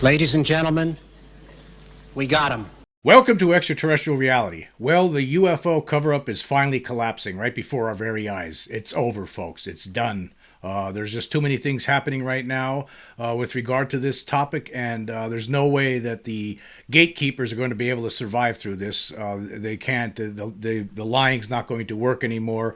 Ladies and gentlemen, we got him. Welcome to Extraterrestrial Reality. Well, the UFO cover-up is finally collapsing right before our very eyes. It's over, folks. It's done. There's just too many things happening right now with regard to this topic, and there's no way that the gatekeepers are going to be able to survive through this. They can't. The lying's not going to work anymore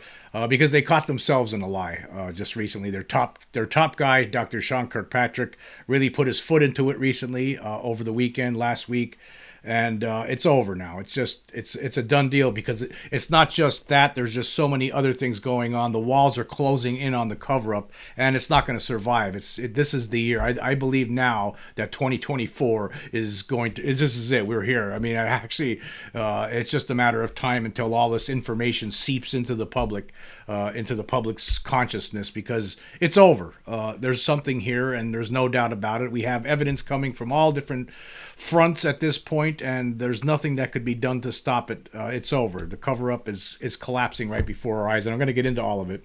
because they caught themselves in a lie just recently. Their top guy, Dr. Sean Kirkpatrick, really put his foot into it recently over the weekend, last week. And it's over now. It's a done deal because it's not just that. There's just so many other things going on. The walls are closing in on the cover-up, and it's not going to survive. This is the year. I believe now that 2024 is going to. This is it. We're here. I mean, it's just a matter of time until all this information seeps into the public, into the public's consciousness, because it's over. There's something here, and there's no doubt about it. We have evidence coming from all different fronts at this point, and there's nothing that could be done to stop it. It's over. The cover-up is collapsing right before our eyes, and I'm going to get into all of it.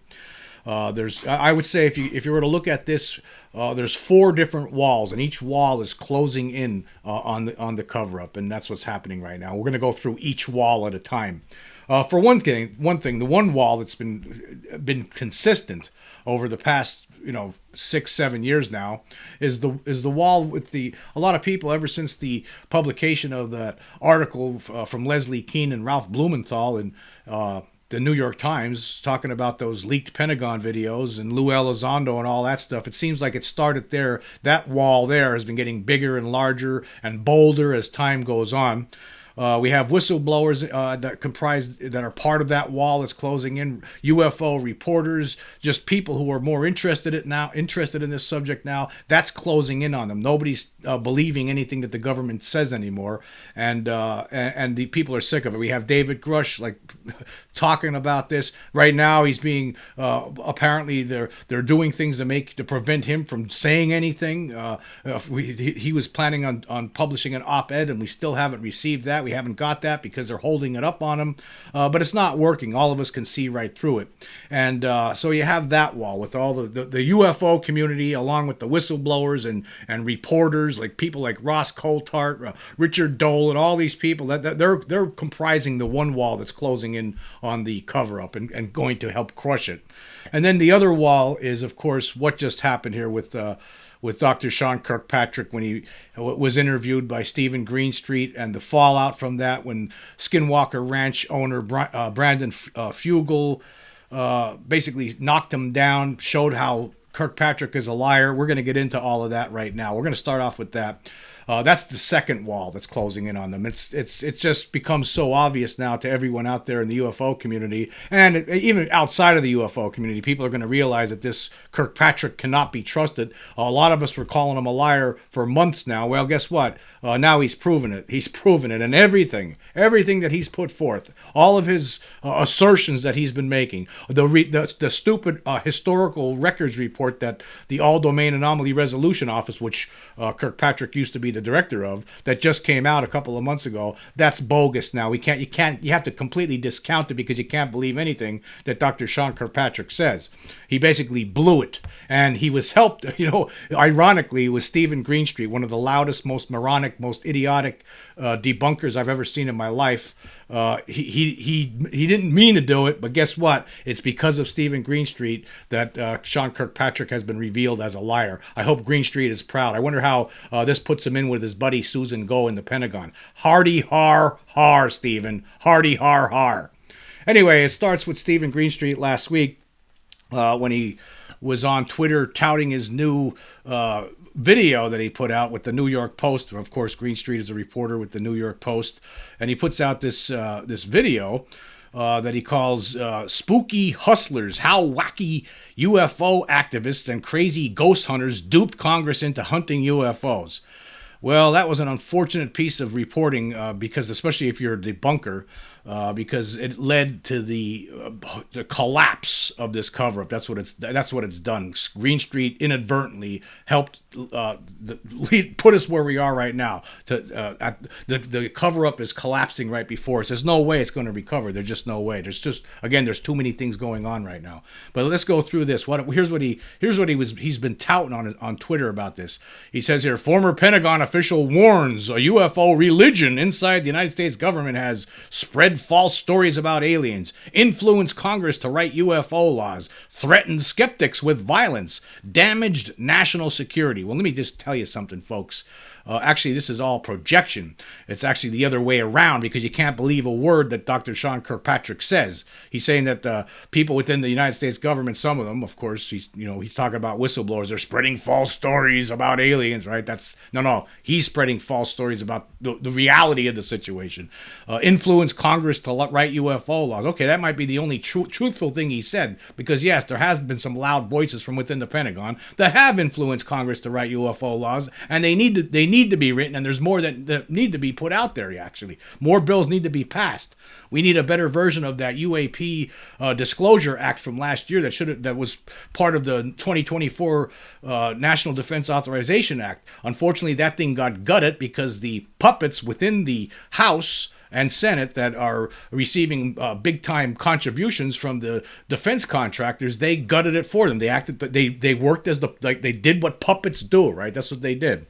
I would say if you were to look at this, there's 4 different walls, and each wall is closing in on the cover-up, and that's what's happening right now. We're going to go through each wall at a time. For one thing, the one wall that's been consistent over the past 6-7 years now is the wall with a lot of people ever since the publication of the article from Leslie Kean and Ralph Blumenthal in the New York Times talking about those leaked Pentagon videos and Lou Elizondo and all that stuff. It seems like it started there. That wall there has been getting bigger and larger and bolder as time goes on. We have whistleblowers that are part of that wall that's closing in, UFO reporters, just people who are more interested in this subject now. That's closing in on them. Nobody's believing anything that the government says anymore, and the people are sick of it. We have David Grush talking about this right now. He's being apparently they're doing things to prevent him from saying anything. He was planning on publishing an op-ed, and we still haven't received that. We haven't got that because they're holding it up on him, but it's not working. All of us can see right through it, and so you have that wall with all the UFO community, along with the whistleblowers and reporters, like people like Ross Coulthart, Richard Dole, and all these people that they're comprising the one wall that's closing in on the cover-up and going to help crush it. And then the other wall is, of course, what just happened here with Dr. Sean Kirkpatrick when he was interviewed by Steven Greenstreet, and the fallout from that when Skinwalker Ranch owner Brandon Fugal basically knocked him down, showed how Kirkpatrick is a liar. We're going to get into all of that right now. We're going to start off with that. That's the second wall that's closing in on them. It's just become so obvious now to everyone out there in the UFO community, and even outside of the UFO community. People are going to realize that this Kirkpatrick cannot be trusted. A lot of us were calling him a liar for months now. Well, guess what? Now he's proven it. He's proven it, and everything that he's put forth, all of his assertions that he's been making, the stupid historical records report that the All-domain Anomaly Resolution Office, which Kirkpatrick used to be the director of, that just came out a couple of months ago, that's bogus now. You have to completely discount it because you can't believe anything that Dr. Sean Kirkpatrick says. He basically blew it, and he was helped, ironically, with Steven Greenstreet, one of the loudest, most moronic, most idiotic debunkers I've ever seen in my life. He didn't mean to do it, but guess what? It's because of Steven Greenstreet that Sean Kirkpatrick has been revealed as a liar. I hope Greenstreet is proud. I wonder how this puts him in with his buddy Susan Go in the Pentagon. Hardy har har, Steven. Hardy har har. Anyway, it starts with Steven Greenstreet last week when he was on Twitter touting his new video that he put out with the New York Post. Of course, Greenstreet is a reporter with the New York Post, and he puts out this video that he calls Spooky Hustlers, How Wacky UFO Activists and Crazy Ghost Hunters Duped Congress into Hunting UFOs. Well, that was an unfortunate piece of reporting because, especially if you're a debunker, because it led to the collapse of this cover-up. That's what it's done. Greenstreet inadvertently helped put us where we are right now. The cover-up is collapsing right before us. There's no way it's going to recover. There's just no way. There's too many things going on right now. But let's go through this. Here's what he's been touting on Twitter about this. He says here, former Pentagon official warns a UFO religion inside the United States government has spread false stories about aliens, influenced Congress to write UFO laws, threatened skeptics with violence, damaged national security. Well, let me just tell you something, folks. Actually, this is all projection. It's actually the other way around, because you can't believe a word that Dr. Sean Kirkpatrick says. He's saying that people within the United States government, some of them, of course, he's talking about whistleblowers. They're spreading false stories about aliens, right? No. He's spreading false stories about the reality of the situation. Influence Congress to write UFO laws. Okay, that might be the only truthful thing he said, because yes, there has been some loud voices from within the Pentagon that have influenced Congress to write UFO laws, and they need to be written, and there's more that need to be put out there. Actually, more bills need to be passed. We need a better version of that UAP Disclosure Act from last year that was part of the 2024 National Defense Authorization Act. Unfortunately, that thing got gutted because the puppets within the House and Senate that are receiving big-time contributions from the defense contractors, they gutted it for them. They worked they did what puppets do, right? That's what they did.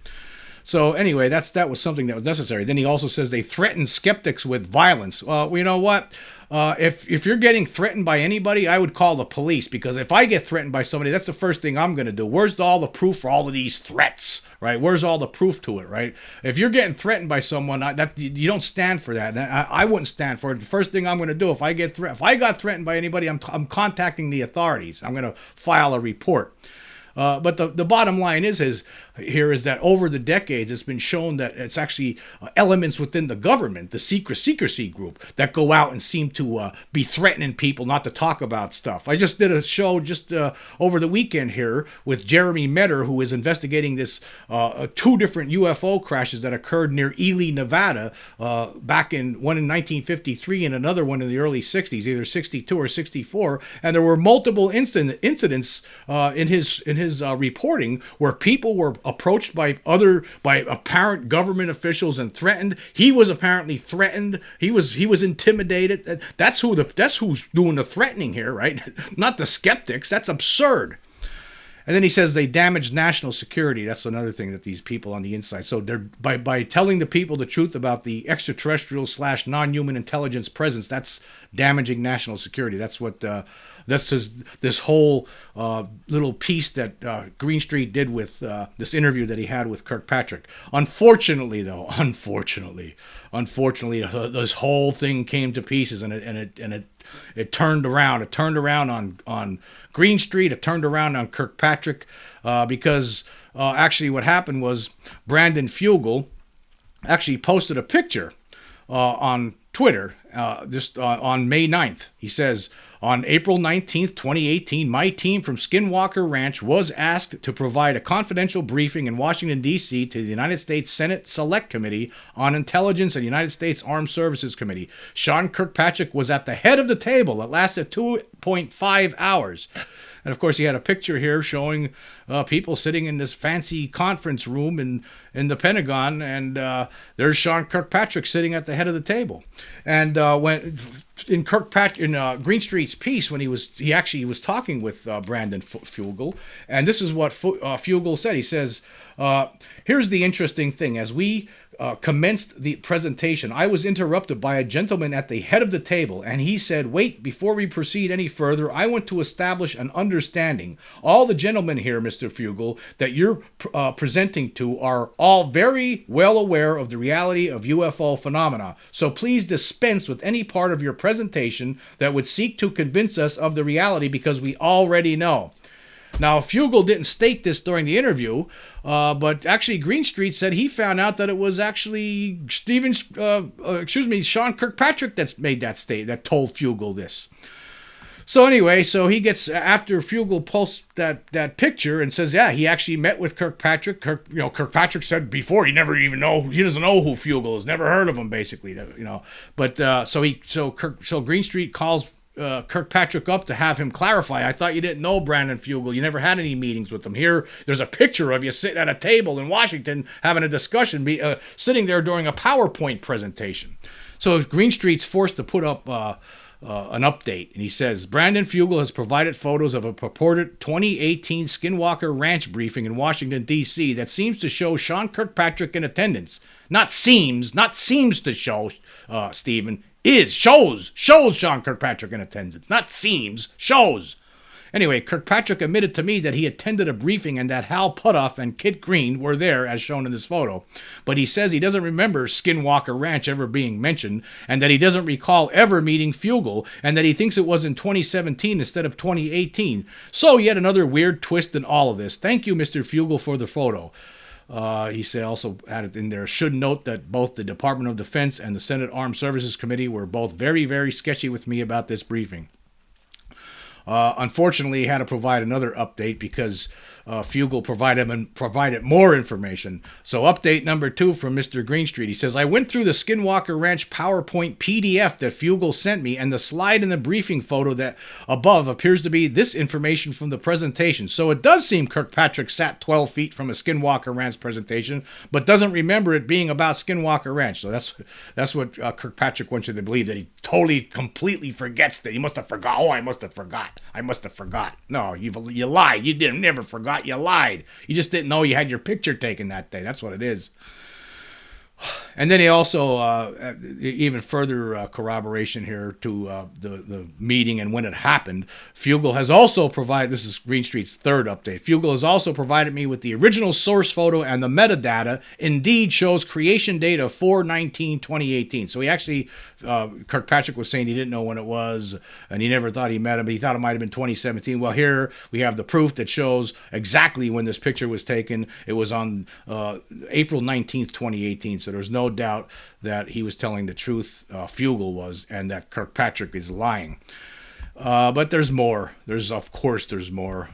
So anyway, that was something that was necessary. Then he also says they threaten skeptics with violence. Well, you know what? If you're getting threatened by anybody, I would call the police, because if I get threatened by somebody, that's the first thing I'm going to do. Where's all the proof for all of these threats, right? Where's all the proof to it, right? If you're getting threatened by someone, you don't stand for that. And I wouldn't stand for it. The first thing I'm going to do if I got threatened by anybody, I'm contacting the authorities. I'm going to file a report. But the bottom line is that over the decades, it's been shown that it's actually elements within the government, the secrecy group, that go out and seem to be threatening people not to talk about stuff. I just did a show over the weekend here with Jeremy Metter, who is investigating this 2 different UFO crashes that occurred near Ely, Nevada, one in 1953 and another one in the early 60s, either 62 or 64. And there were multiple incidents in his reporting where people were approached by apparent government officials and threatened. He was apparently threatened. He was intimidated. That's who's doing the threatening here, right? Not the skeptics. That's absurd. And then he says they damaged national security. That's another thing that these people on the inside. So they're by telling the people the truth about the extraterrestrial / non-human intelligence presence, that's damaging national security. That's what this whole little piece that Greenstreet did with this interview that he had with Kirkpatrick. Unfortunately, this whole thing came to pieces, and it turned around. It turned around on Greenstreet. It turned around on Kirkpatrick because actually what happened was Brandon Fugal actually posted a picture on Twitter on May 9th. He says, on April 19th, 2018, my team from Skinwalker Ranch was asked to provide a confidential briefing in Washington, D.C. to the United States Senate Select Committee on Intelligence and United States Armed Services Committee. Sean Kirkpatrick was at the head of the table. It lasted 2.5 hours. And of course, he had a picture here showing people sitting in this fancy conference room in the Pentagon, and there's Sean Kirkpatrick sitting at the head of the table. And when in Greenstreet's piece, when he actually was talking with Brandon Fugal, and this is what Fugal said. He says, "Here's the interesting thing: as we commenced the presentation, I was interrupted by a gentleman at the head of the table, and he said, 'Wait, before we proceed any further, I want to establish an understanding. All the gentlemen here, Mr. Fugal, that you're presenting to are all very well aware of the reality of UFO phenomena. So please dispense with any part of your presentation that would seek to convince us of the reality, because we already know.'" Now, Fugal didn't state this during the interview, but actually Greenstreet said he found out that it was actually Sean Kirkpatrick that's made that statement, that told Fugal this. So anyway, so he gets, after Fugal posts that picture and says, yeah, he actually met with Kirkpatrick. Kirkpatrick said before he doesn't know who Fugal is, never heard of him, basically, But so Greenstreet calls Kirkpatrick up to have him clarify. I thought you didn't know Brandon Fugal. You never had any meetings with him. Here, there's a picture of you sitting at a table in Washington having a discussion, sitting there during a PowerPoint presentation. So Greenstreet's forced to put up an update, and he says, Brandon Fugal has provided photos of a purported 2018 Skinwalker Ranch briefing in Washington, D.C. that seems to show Sean Kirkpatrick in attendance. Not seems to show, Stephen, shows Sean Kirkpatrick in attendance. Not seems, shows. Anyway, Kirkpatrick admitted to me that he attended a briefing and that Hal Puthoff and Kit Green were there, as shown in this photo. But he says he doesn't remember Skinwalker Ranch ever being mentioned, and that he doesn't recall ever meeting Fugal, and that he thinks it was in 2017 instead of 2018. So yet another weird twist in all of this. Thank you, Mr. Fugal, for the photo. He said, also added in there, should note that both the Department of Defense and the Senate Armed Services Committee were both very, very sketchy with me about this briefing. Unfortunately, he had to provide another update because Fugal provided more information. So update number 2 from Mr. Greenstreet. He says, I went through the Skinwalker Ranch PowerPoint PDF that Fugal sent me, and the slide in the briefing photo that above appears to be this information from the presentation. So it does seem Kirkpatrick sat 12 feet from a Skinwalker Ranch presentation, but doesn't remember it being about Skinwalker Ranch. So that's what Kirkpatrick wants you to believe, that he totally, completely forgets that. He must have forgot. Oh, I must have forgot. No, you lied. You never forgot. You lied. You just didn't know you had your picture taken that day. That's what it is. And then he also, even further corroboration here to the meeting and when it happened, Fugal has also provided, this is Greenstreet's third update, Fugal has also provided me with the original source photo, and the metadata indeed shows creation date of 4/19/2018. So he actually, Kirkpatrick was saying he didn't know when it was, and he never thought he met him, but he thought it might have been 2017. Well, here we have the proof that shows exactly when this picture was taken. It was on April 19th, 2018. So there's no doubt that he was telling the truth, Fugal was, and that Kirkpatrick is lying. But there's more. Of course there's more.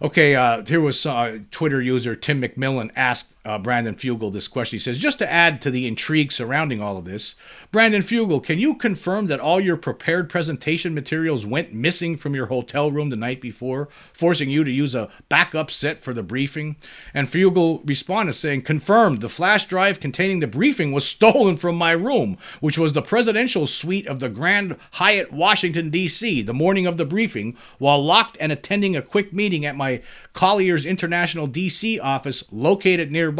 Okay, here was Twitter user Tim McMillan asked Brandon Fugal this question. He says, just to add to the intrigue surrounding all of this, Brandon Fugal, can you confirm that all your prepared presentation materials went missing from your hotel room the night before, forcing you to use a backup set for the briefing? And Fugal responded saying, confirmed, the flash drive containing the briefing was stolen from my room, which was the presidential suite of the Grand Hyatt, Washington, D.C., the morning of the briefing, while locked and attending a quick meeting at my Collier's International D.C. office located nearby.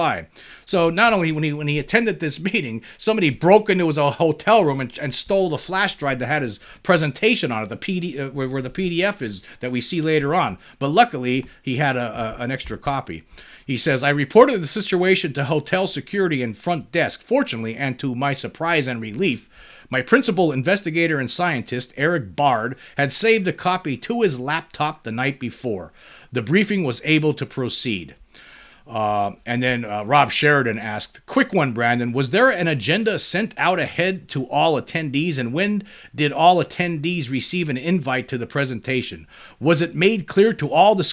So not only when he attended this meeting, somebody broke into his hotel room and stole the flash drive that had his presentation on it, where the PDF is that we see later on. But luckily, he had an extra copy. He says, I reported the situation to hotel security and front desk. Fortunately, and to my surprise and relief, my principal investigator and scientist, Eric Bard, had saved a copy to his laptop the night before. The briefing was able to proceed. And then Rob Sheridan asked, quick one, Brandon, was there an agenda sent out ahead to all attendees, and when did all attendees receive an invite to the presentation? Was it made clear to all that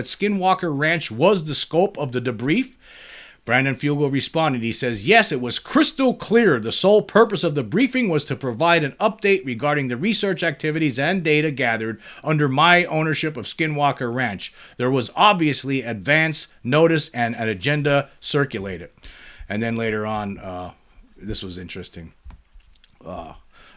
Skinwalker Ranch was the scope of the debrief? Brandon Fugal responded. He says, yes, it was crystal clear. The sole purpose of the briefing was to provide an update regarding the research activities and data gathered under my ownership of Skinwalker Ranch. There was obviously advance notice and an agenda circulated. And then later on, this was interesting.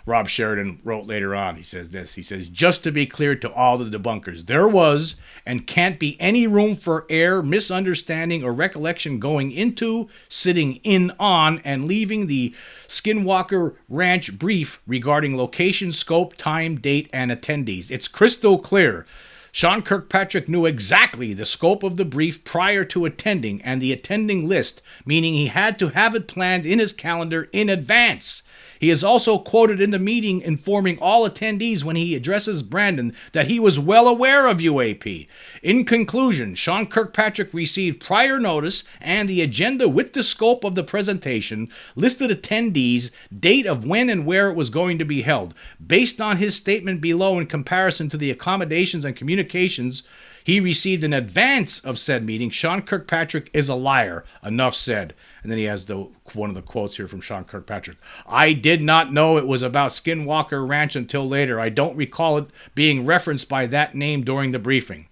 Rob Sheridan wrote later on, he says this, he says, just to be clear to all the debunkers, there was and can't be any room for error, misunderstanding, or recollection going into, sitting in on, and leaving the Skinwalker Ranch brief regarding location, scope, time, date, and attendees. It's crystal clear. Sean Kirkpatrick knew exactly the scope of the brief prior to attending and the attending list, meaning he had to have it planned in his calendar in advance. He is also quoted in the meeting informing all attendees when he addresses Brandon that he was well aware of UAP. In conclusion, Sean Kirkpatrick received prior notice and the agenda with the scope of the presentation, listed attendees, date of when and where it was going to be held. Based on his statement below in comparison to the accommodations and communications he received in advance of said meeting, Sean Kirkpatrick is a liar. Enough said. And then he has one of the quotes here from Sean Kirkpatrick. I did not know it was about Skinwalker Ranch until later. I don't recall it being referenced by that name during the briefing.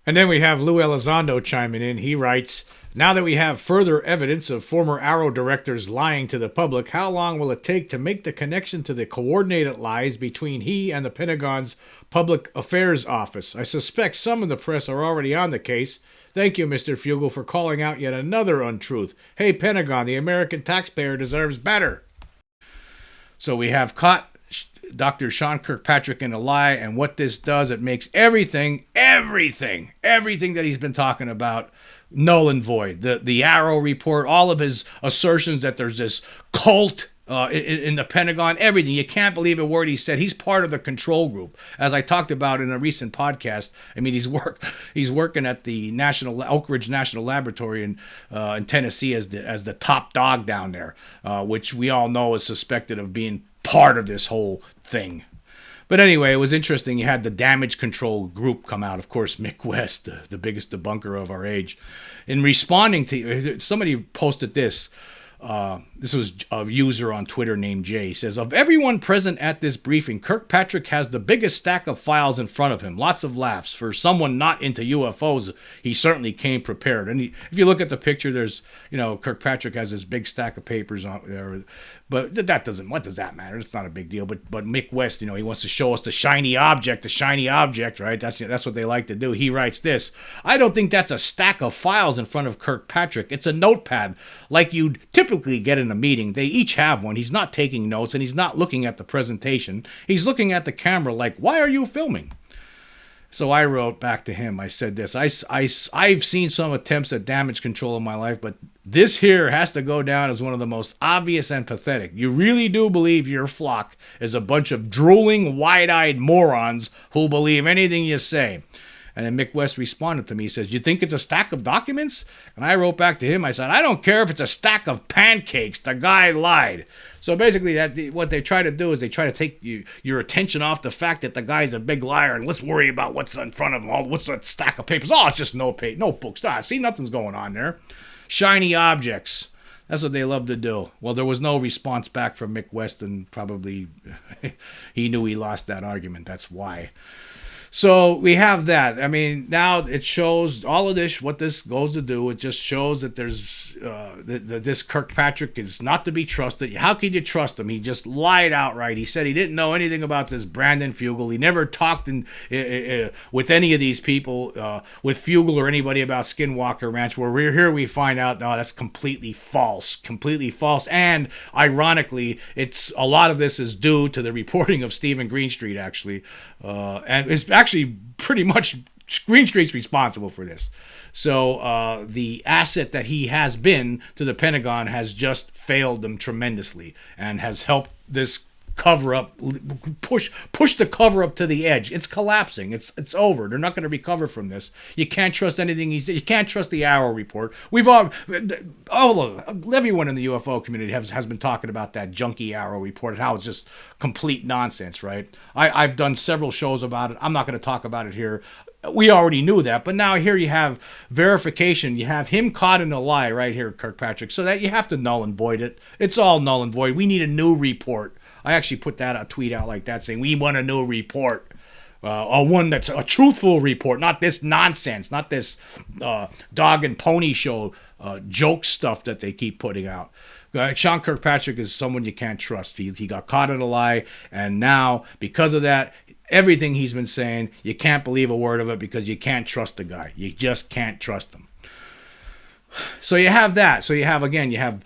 And then we have Lou Elizondo chiming in. He writes, now that we have further evidence of former Arrow directors lying to the public, how long will it take to make the connection to the coordinated lies between he and the Pentagon's Public Affairs Office? I suspect some in the press are already on the case. Thank you, Mr. Fugal, for calling out yet another untruth. Hey, Pentagon, the American taxpayer deserves better. So we have caught Dr. Sean Kirkpatrick in a lie, and what this does, it makes everything that he's been talking about null and void. The Arrow report, all of his assertions that there's this cult in the Pentagon, everything. You can't believe a word he said. He's part of the control group, as I talked about in a recent podcast. I mean, he's working at the Oak Ridge National Laboratory in Tennessee as the top dog down there, which we all know is suspected of being part of this whole thing. But anyway, it was interesting. You had the damage control group come out. Of course, Mick West, the biggest debunker of our age. In responding to, somebody posted this. This was a user on Twitter named Jay. He says, of everyone present at this briefing, Kirkpatrick has the biggest stack of files in front of him. Lots of laughs. For someone not into UFOs, he certainly came prepared. And if you look at the picture, there's, Kirkpatrick has this big stack of papers on there. But what does that matter? It's not a big deal. But Mick West, he wants to show us the shiny object, right? That's what they like to do. He writes this. I don't think that's a stack of files in front of Kirkpatrick. It's a notepad like you'd typically get in a meeting. They each have one. He's not taking notes, and he's not looking at the presentation. He's looking at the camera like, why are you filming? So I wrote back to him. I said this. I've seen some attempts at damage control in my life, but this here has to go down as one of the most obvious and pathetic. You really do believe your flock is a bunch of drooling, wide-eyed morons who believe anything you say. And then Mick West responded to me. He says, you think it's a stack of documents? And I wrote back to him. I said, I don't care if it's a stack of pancakes. The guy lied. So basically, what they try to do is they try to take your attention off the fact that the guy's a big liar, and let's worry about what's in front of him. What's that stack of papers? Oh, it's just notebooks. See, nothing's going on there. Shiny objects. That's what they love to do. Well, there was no response back from Mick West, and probably he knew he lost that argument. That's why. So we have that. I mean, now it shows all of this, what this goes to do. It just shows that there's this Kirkpatrick is not to be trusted. How could you trust him? He just lied outright. He said he didn't know anything about this Brandon Fugal. He never talked with any of these people, with Fugal or anybody about Skinwalker Ranch. Where we're here, we find out, no, that's completely false. And ironically, a lot of this is due to the reporting of Steven Greenstreet, actually. And it's actually pretty much Greenstreet's responsible for this. So the asset that he has been to the Pentagon has just failed them tremendously and has helped this cover-up push the cover-up to the edge. It's collapsing. It's over. They're not going to recover from this. You can't trust anything he said. You can't trust the Arrow report. Everyone in the UFO community has been talking about that junky Arrow report and how it's just complete nonsense, right? I've done several shows about it. I'm not going to talk about it here. We already knew that, but now here you have verification. You have him caught in a lie right here, Kirkpatrick, so that you have to null and void it. It's all null and void. We need a new report. I actually put a tweet out like that saying, we want a new report. One that's a truthful report, not this nonsense, not this dog and pony show joke stuff that they keep putting out. Sean Kirkpatrick is someone you can't trust. He got caught in a lie, and now, because of that, everything he's been saying, you can't believe a word of it because you can't trust the guy. You just can't trust him. So you have that. So you have again, you have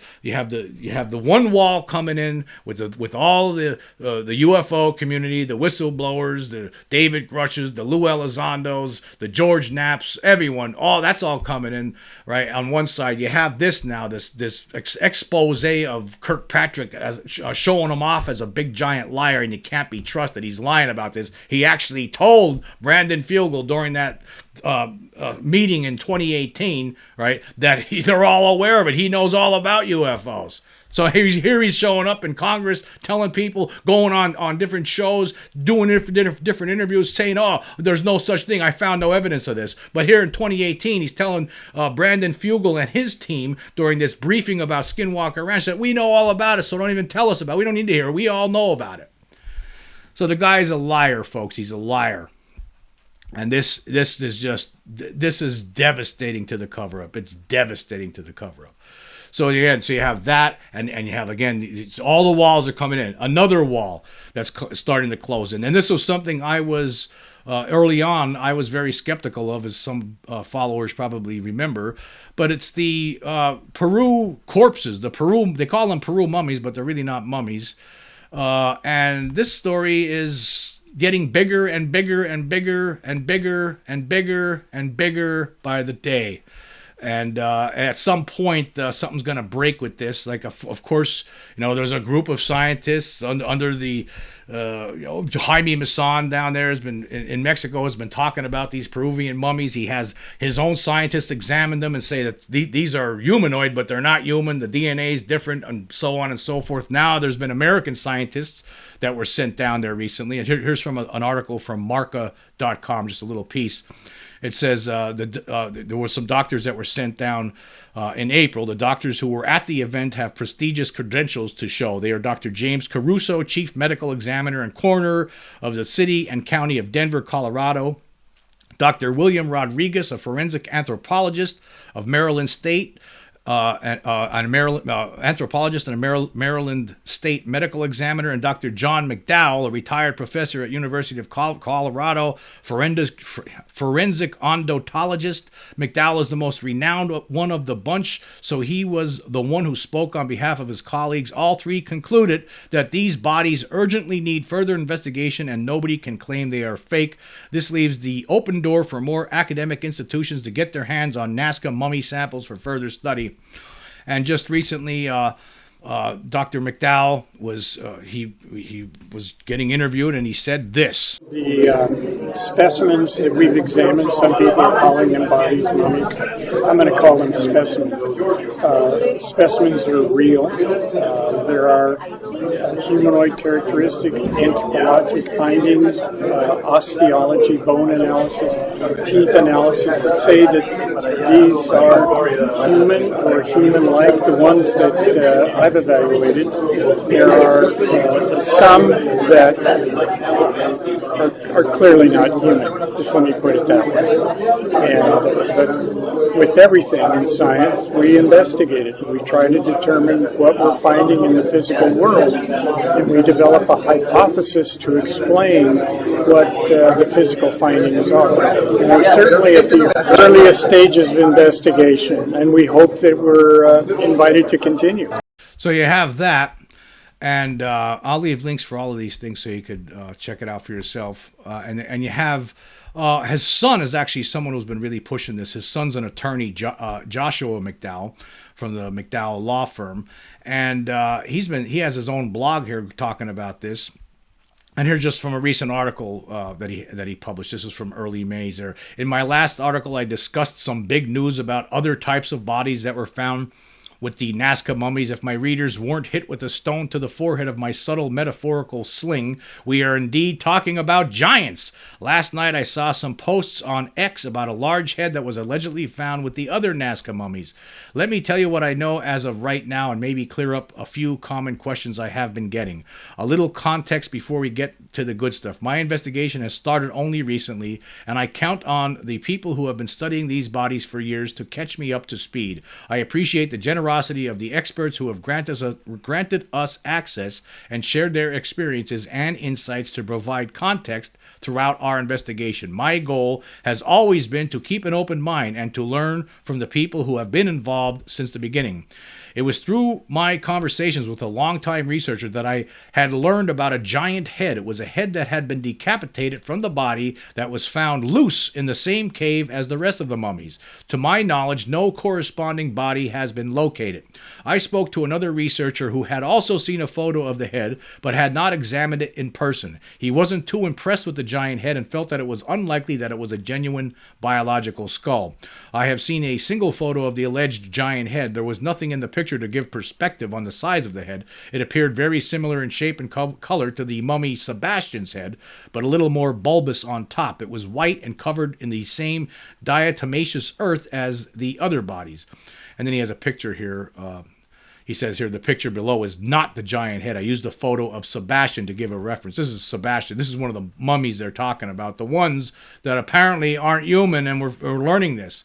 the one wall coming in with all the UFO community, the whistleblowers, the David Rushes, the Lou Elizondos, the George Knapps, everyone. All that's all coming in right on one side. You have this now, this expose of Kirkpatrick as showing him off as a big giant liar, and you can't be trusted. He's lying about this. He actually told Brandon Fugal during that meeting in 2018, right, that they're all aware of it. He knows all about UFOs. So here he's showing up in Congress, telling people, going on different shows, doing different interviews, saying, oh, there's no such thing. I found no evidence of this. But here in 2018, he's telling Brandon Fugal and his team during this briefing about Skinwalker Ranch that we know all about it, so don't even tell us about it. We don't need to hear it. We all know about it. So the guy's a liar, folks. He's a liar. And this is devastating to the cover-up. It's devastating to the cover-up. So again, so you have that, and you have, again, all the walls are coming in. Another wall that's starting to close in. And this was something I was, early on, I was very skeptical of, as some followers probably remember. But it's the Peru corpses, they call them Peru mummies, but they're really not mummies. And this story is getting bigger and bigger and bigger and bigger and bigger and bigger by the day. And at some point, something's going to break with this. Like, of course, there's a group of scientists under the, Jaime Maussan down there has been in Mexico, has been talking about these Peruvian mummies. He has his own scientists examine them and say that these are humanoid, but they're not human. The DNA is different, and so on and so forth. Now there's been American scientists that were sent down there recently. And here's from an article from Marca.com, just a little piece. It says there were some doctors that were sent down in April. The doctors who were at the event have prestigious credentials to show. They are Dr. James Caruso, Chief Medical Examiner and Coroner of the City and County of Denver, Colorado. Dr. William Rodriguez, a forensic anthropologist of Maryland State, anthropologist and a Maryland State Medical Examiner, and Dr. John McDowell, a retired professor at University of Colorado, forensic odontologist. McDowell is the most renowned one of the bunch, so he was the one who spoke on behalf of his colleagues. All three concluded that these bodies urgently need further investigation, and nobody can claim they are fake. This leaves the open door for more academic institutions to get their hands on Nazca mummy samples for further study. And just recently, Dr. McDowell was he was getting interviewed, and he said this: the specimens that we've examined, some people are calling them bodies, mummies. I'm going to call them specimens. Specimens are real. There are humanoid characteristics, anthropologic findings, osteology, bone analysis, teeth analysis that say that these are human or human-like. The ones that I've evaluated, there are some that are clearly not human. Just let me put it that way. But with everything in science, we investigate it. We try to determine what we're finding in the physical world, and we develop a hypothesis to explain what the physical findings are. And we're certainly at the earliest stages of investigation, and we hope that we're invited to continue. So you have that, and I'll leave links for all of these things so you could check it out for yourself. And you have his son is actually someone who's been really pushing this. His son's an attorney, Joshua McDowell, from the McDowell law firm, and he has his own blog here talking about this. And here's just from a recent article that he published. This is from early May. There, in my last article, I discussed some big news about other types of bodies that were found with the Nazca mummies. If my readers weren't hit with a stone to the forehead of my subtle metaphorical sling, we are indeed talking about giants. Last night I saw some posts on X about a large head that was allegedly found with the other Nazca mummies. Let me tell you what I know as of right now, and maybe clear up a few common questions I have been getting. A little context before we get to the good stuff. My investigation has started only recently, and I count on the people who have been studying these bodies for years to catch me up to speed. I appreciate the generosity generosity of the experts who have granted us access and shared their experiences and insights to provide context throughout our investigation. My goal has always been to keep an open mind and to learn from the people who have been involved since the beginning. It was through my conversations with a longtime researcher that I had learned about a giant head. It was a head that had been decapitated from the body that was found loose in the same cave as the rest of the mummies. To my knowledge, no corresponding body has been located. I spoke to another researcher who had also seen a photo of the head, but had not examined it in person. He wasn't too impressed with the giant head and felt that it was unlikely that it was a genuine biological skull. I have seen a single photo of the alleged giant head. There was nothing in the picture to give perspective on the size of the head. It appeared very similar in shape and color to the mummy Sebastian's head, but a little more bulbous on top. It was white and covered in the same diatomaceous earth as the other bodies. And then he has a picture here. He says here, the picture below is not the giant head. I used a photo of Sebastian to give a reference. This is Sebastian. This is one of the mummies they're talking about, the ones that apparently aren't human, and we're learning this.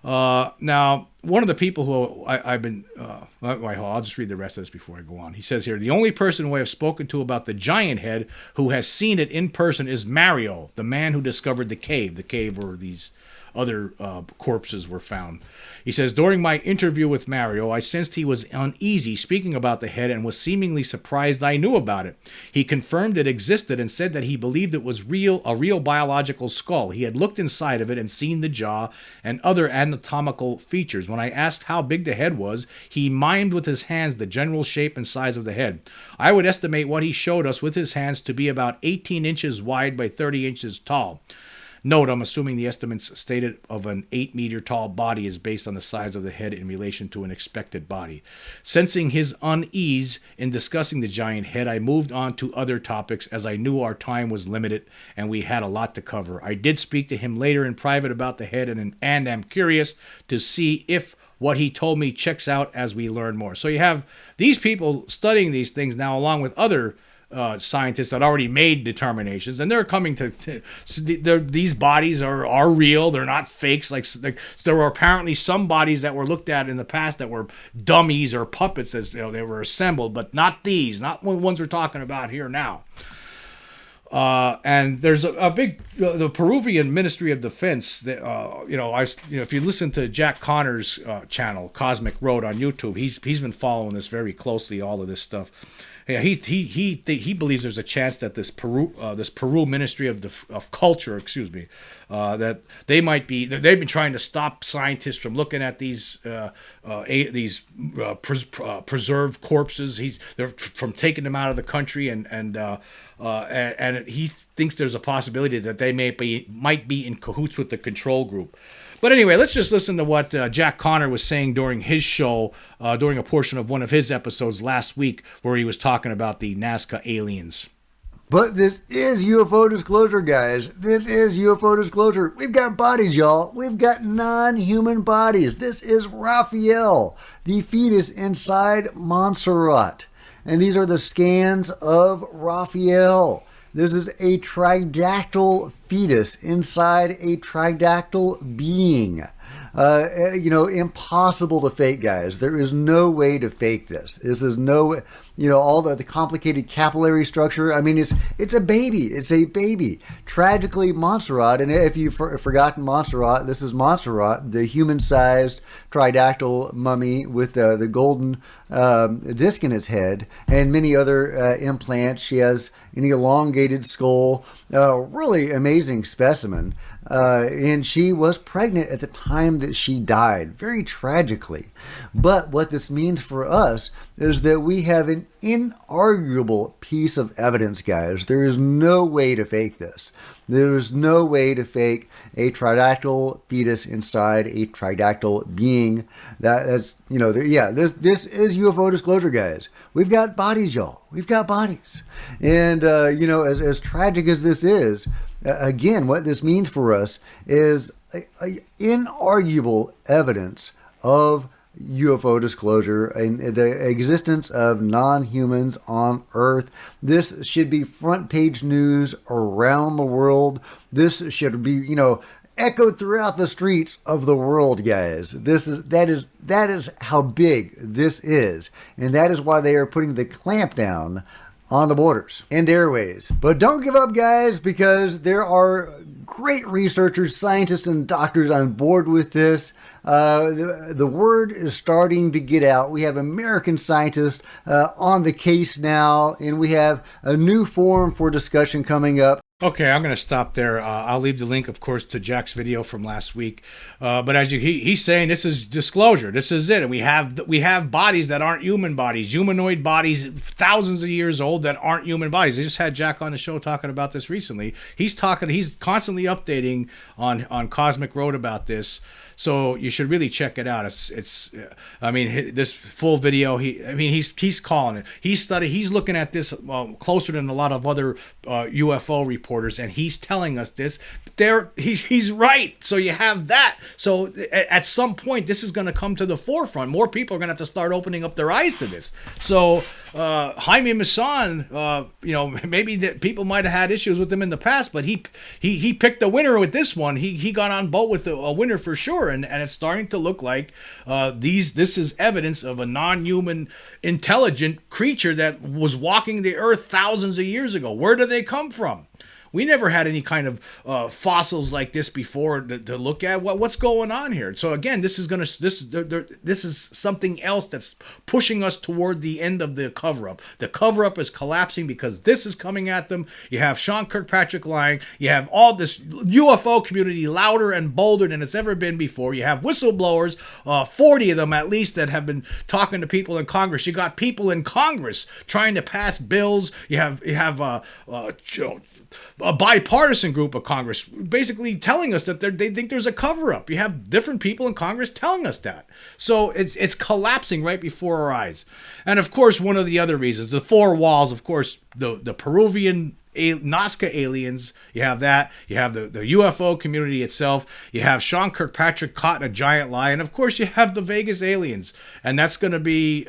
Now, one of the people who I'll just read the rest of this before I go on. He says here, the only person who I have spoken to about the giant head who has seen it in person is Mario, the man who discovered the cave where these other corpses were found. He says, during my interview with Mario, I sensed he was uneasy speaking about the head and was seemingly surprised I knew about it. He confirmed it existed and said that he believed it was a real biological skull. He had looked inside of it and seen the jaw and other anatomical features. When I asked how big the head was, he mimed with his hands the general shape and size of the head. I would estimate what he showed us with his hands to be about 18 inches wide by 30 inches tall. Note, I'm assuming the estimates stated of an 8-meter tall body is based on the size of the head in relation to an expected body. Sensing his unease in discussing the giant head, I moved on to other topics as I knew our time was limited and we had a lot to cover. I did speak to him later in private about the head and am curious to see if what he told me checks out as we learn more. So you have these people studying these things now along with other scientists that already made determinations, and they're coming to these bodies are real. They're not fakes. Like there were apparently some bodies that were looked at in the past that were dummies or puppets, as they were assembled, but not these, not the ones we're talking about here now. And there's a big the Peruvian Ministry of Defense. If you listen to Jack Connor's channel, Cosmic Road on YouTube, he's been following this very closely. All of this stuff. Yeah, he believes there's a chance that this Peru Ministry of Culture, that they've been trying to stop scientists from looking at these preserved corpses. They're from taking them out of the country, and he thinks there's a possibility that they might be in cahoots with the control group. But anyway, let's just listen to what Jack Connor was saying during his show, during a portion of one of his episodes last week, where he was talking about the Nazca aliens. But this is UFO disclosure, guys. This is UFO disclosure. We've got bodies, y'all. We've got non-human bodies. This is Raphael, the fetus inside Montserrat. And these are the scans of Raphael. This is a tridactyl fetus inside a tridactyl being. Impossible to fake, guys. There is no way to fake this. This is no, all the complicated capillary structure. I mean, it's a baby. It's a baby. Tragically, Montserrat, and if you've forgotten Montserrat, this is Montserrat, the human-sized tridactyl mummy with the golden disc in its head and many other implants. She has an elongated skull, really amazing specimen. And she was pregnant at the time that she died, very tragically. But what this means for us is that we have an inarguable piece of evidence, guys. There is no way to fake this. There is no way to fake a tridactyl fetus inside a tridactyl being. This is UFO disclosure, guys. We've got bodies, y'all. We've got bodies. And, as tragic as this is, again, what this means for us is inarguable evidence of UFO disclosure and the existence of non-humans on Earth. This should be front page news around the world. This should be, echoed throughout the streets of the world, guys. That is how big this is, and that is why they are putting the clamp down on the borders and airways. But don't give up, guys, because there are great researchers, scientists, and doctors on board with this. The word is starting to get out. We have American scientists on the case now, and we have a new forum for discussion coming up. Okay, I'm going to stop there. I'll leave the link, of course, to Jack's video from last week. But as he's saying, this is disclosure. This is it. And we have bodies that aren't human bodies, humanoid bodies, thousands of years old that aren't human bodies. I just had Jack on the show talking about this recently. He's constantly updating on Cosmic Road about this. So you should really check it out. This full video. He's calling it. He's looking at this closer than a lot of other UFO reporters, and he's telling us this. He's right. So you have that. So at some point, this is going to come to the forefront. More people are going to have to start opening up their eyes to this. So Jaime Maussan, maybe that people might have had issues with him in the past, but he picked a winner with this one. He got on boat with a winner for sure, and it's starting to look like this is evidence of a non-human intelligent creature that was walking the earth thousands of years ago. Where do they come from? We never had any kind of fossils like this before to look at. What's going on here? So again, this is something else that's pushing us toward the end of the cover-up. The cover-up is collapsing because this is coming at them. You have Sean Kirkpatrick lying. You have all this UFO community louder and bolder than it's ever been before. You have whistleblowers, 40 of them at least, that have been talking to people in Congress. You got people in Congress trying to pass bills. You have a bipartisan group of Congress basically telling us that they think there's a cover-up. You have different people in Congress telling us that. So it's collapsing right before our eyes. And of course, one of the other reasons, the four walls, of course, the Peruvian Nazca aliens, you have that. You have the UFO community itself. You have Sean Kirkpatrick caught in a giant lie. And of course, you have the Vegas aliens. And that's going to be...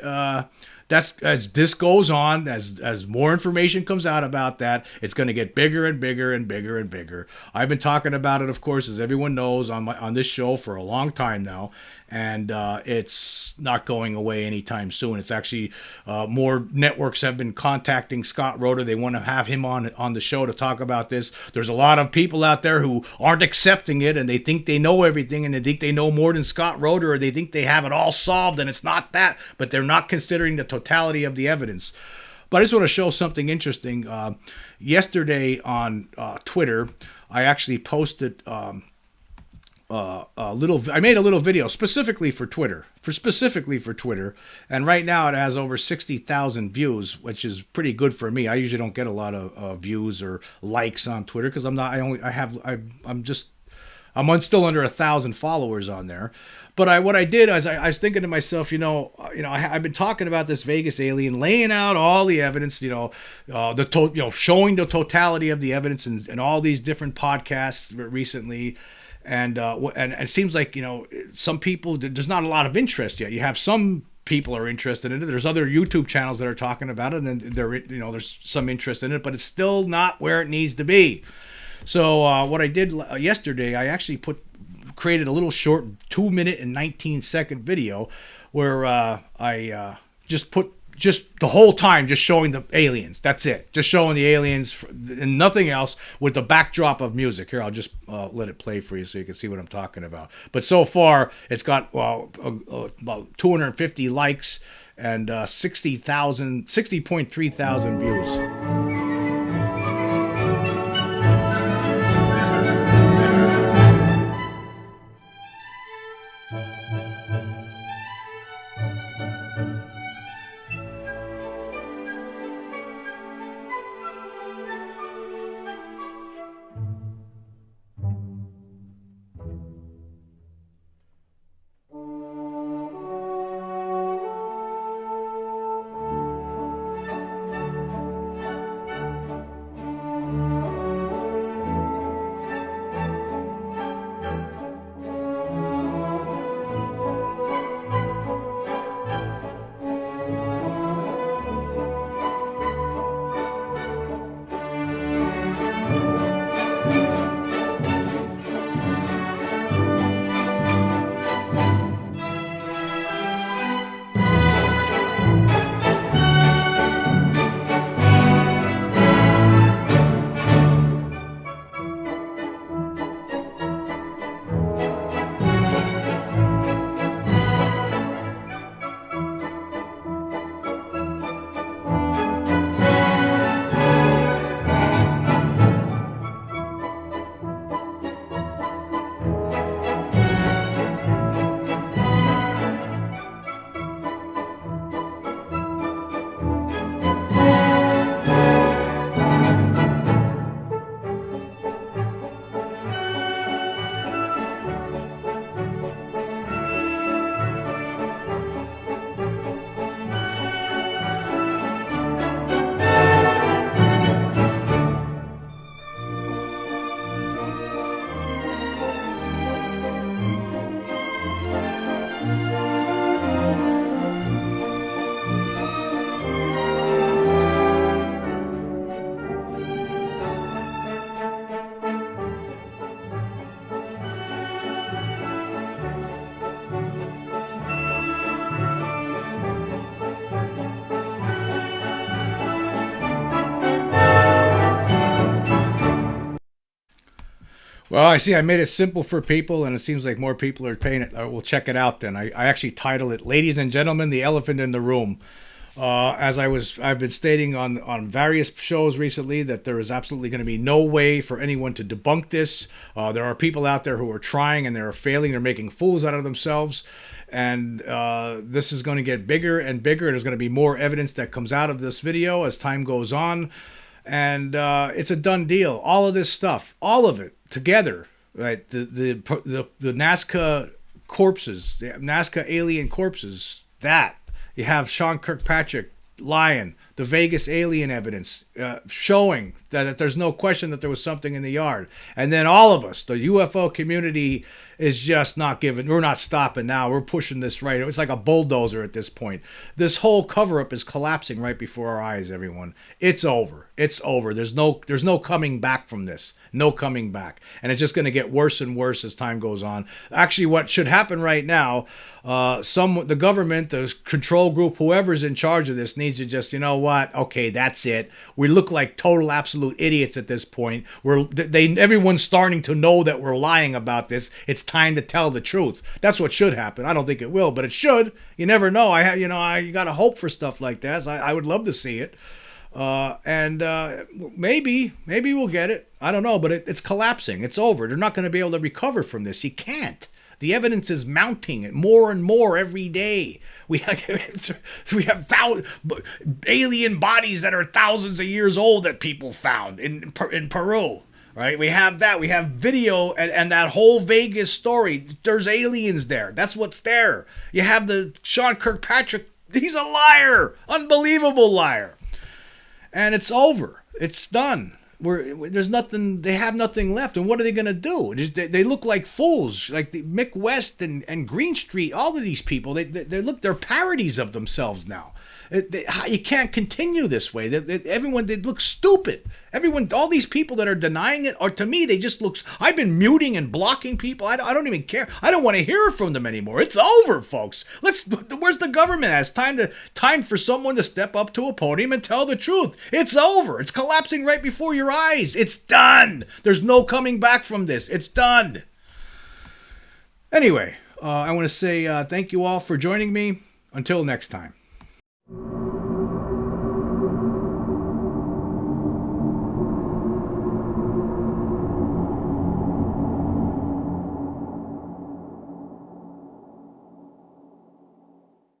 That's as this goes on, as more information comes out about that, it's going to get bigger and bigger and bigger and bigger. I've been talking about it, of course, as everyone knows, on this show for a long time now, and it's not going away anytime soon. It's actually more networks have been contacting Scott Roeder. They want to have him on the show to talk about this. There's a lot of people out there who aren't accepting it, and they think they know everything, and they think they know more than Scott Roeder, or they think they have it all solved, and it's not that, but they're not considering the totality of the evidence. But I just want to show something interesting. Yesterday on Twitter, I actually posted I made a little video specifically for Twitter, and right now it has over 60,000 views, which is pretty good for me. I usually don't get a lot of views or likes on Twitter because I'm still under 1,000 followers on there. But what I did is I was thinking to myself, I've been talking about this Vegas alien, laying out all the evidence, showing the totality of the evidence and all these different podcasts recently. And it seems like, some people, there's not a lot of interest yet. You have some people are interested in it. There's other YouTube channels that are talking about it, and there's some interest in it, but it's still not where it needs to be. So what I did yesterday, I actually created a little short 2-minute and 19-second video where I just the whole time just showing the aliens. That's it. Just showing the aliens and nothing else, with the backdrop of music. Here, I'll just let it play for you so you can see what I'm talking about. But so far, it's got about 250 likes and 60.3 thousand views. Well, I see I made it simple for people, and it seems like more people are paying it. We'll check it out then. I actually titled it, Ladies and Gentlemen, the Elephant in the Room. I've been stating on various shows recently that there is absolutely going to be no way for anyone to debunk this. There are people out there who are trying and they're failing. They're making fools out of themselves. And this is going to get bigger and bigger. There's going to be more evidence that comes out of this video as time goes on. And it's a done deal. All of this stuff, all of it together, right? The Nazca corpses, the Nazca alien corpses, that. You have Sean Kirkpatrick lying, the Vegas alien evidence showing that there's no question that there was something in the yard. And then all of us, the UFO community, is just not giving. We're not stopping now. We're pushing this right. It's like a bulldozer at this point. This whole cover-up is collapsing right before our eyes, everyone. It's over. It's over. There's no coming back from this. No coming back. And it's just going to get worse and worse as time goes on. Actually, what should happen right now, the government, the control group, whoever's in charge of this needs to just, you know what? Okay, that's it. We look like total absolute idiots at this point. Everyone's starting to know that we're lying about this. It's time to tell the truth. That's what should happen. I don't think it will, but it should. You never know. You got to hope for stuff like that. I would love to see it. Maybe we'll get it. I don't know, but it's collapsing. It's over. They're not going to be able to recover from this. You can't. The evidence is mounting more and more every day. We have alien bodies that are thousands of years old that people found in Peru. Right? We have that. We have video and that whole Vegas story. There's aliens there. That's what's there. You have the Sean Kirkpatrick. He's a liar. Unbelievable liar. And it's over. It's done. There's nothing. They have nothing left. And what are they going to do? They look like fools. Like Mick West and Greenstreet. All of these people. They're parodies of themselves now. You can't continue this way. Everyone, they look stupid. All these people that are denying it, or to me, they just look. I've been muting and blocking people. I don't even care. I don't want to hear from them anymore. It's over, folks. Where's the government? It's time for someone to step up to a podium and tell the truth. It's over. It's collapsing right before your eyes. It's done. There's no coming back from this. It's done. Anyway, I want to say thank you all for joining me. Until next time.